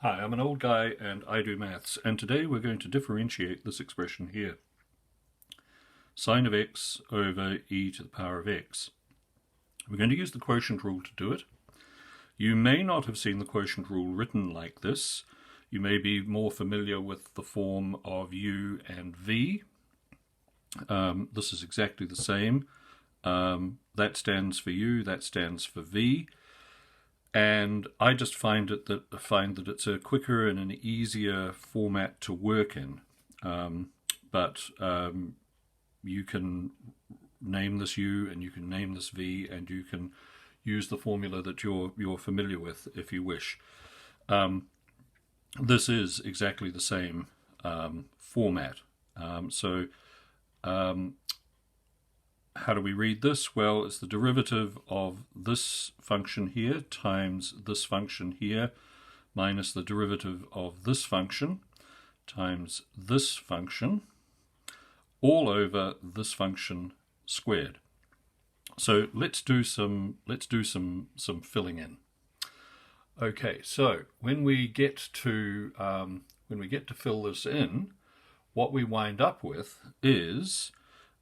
Hi, I'm an old guy and I do maths, and today we're going to differentiate this expression here. Sine of x over e to the power of x. We're going to use the quotient rule to do it. You may not have seen the quotient rule written like this. You may be more familiar with the form of u and v. This is exactly the same. That stands for u, that stands for v. And I just find that it's a quicker and an easier format to work in. You can name this u and you can name this v, and you can use the formula that you're familiar with if you wish. This is exactly the same format. How do we read this? Well, it's the derivative of this function here times this function here minus the derivative of this function times this function all over this function squared. So let's do some filling in. Okay, so when we get to fill this in, what we wind up with is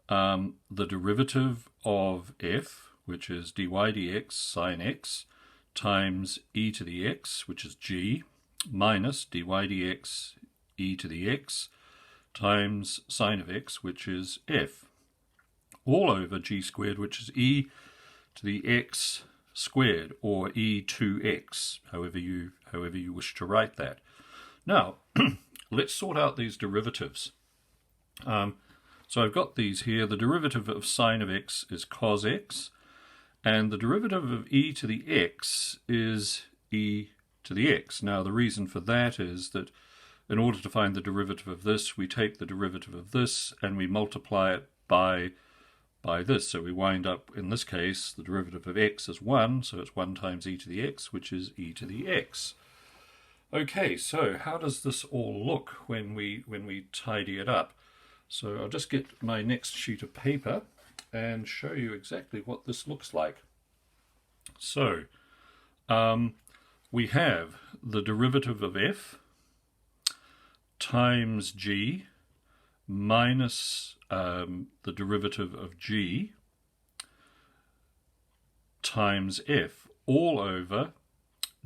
the derivative of f, which is dy dx sine x, times e to the x, which is g, minus dy dx e to the x, times sine of x, which is f, all over g squared, which is e to the x squared, or e to x, however you wish to write that. Now, let's sort out these derivatives. So I've got these here. The derivative of sine of x is cos x, and the derivative of e to the x is e to the x. Now the reason for that is that in order to find the derivative of this, we take the derivative of this and we multiply it by this. So we wind up, in this case, the derivative of x is 1, so it's 1 times e to the x, which is e to the x. Okay, so how does this all look when we tidy it up? So I'll just get my next sheet of paper and show you exactly what this looks like. So we have the derivative of f times g minus the derivative of g times f all over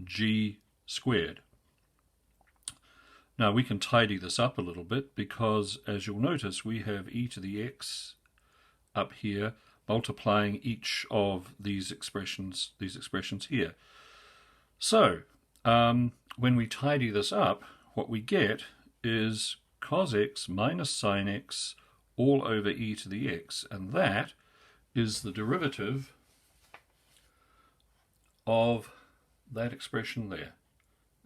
g squared. Now we can tidy this up a little bit because, as you'll notice, we have e to the x up here multiplying each of these expressions here. So when we tidy this up, what we get is cos x minus sine x all over e to the x, and that is the derivative of that expression there,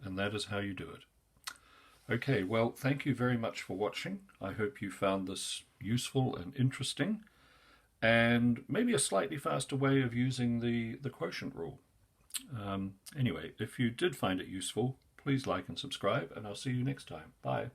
and that is how you do it. Okay, well, thank you very much for watching. I hope you found this useful and interesting, and maybe a slightly faster way of using the quotient rule. Anyway, if you did find it useful, please like and subscribe, and I'll see you next time. Bye.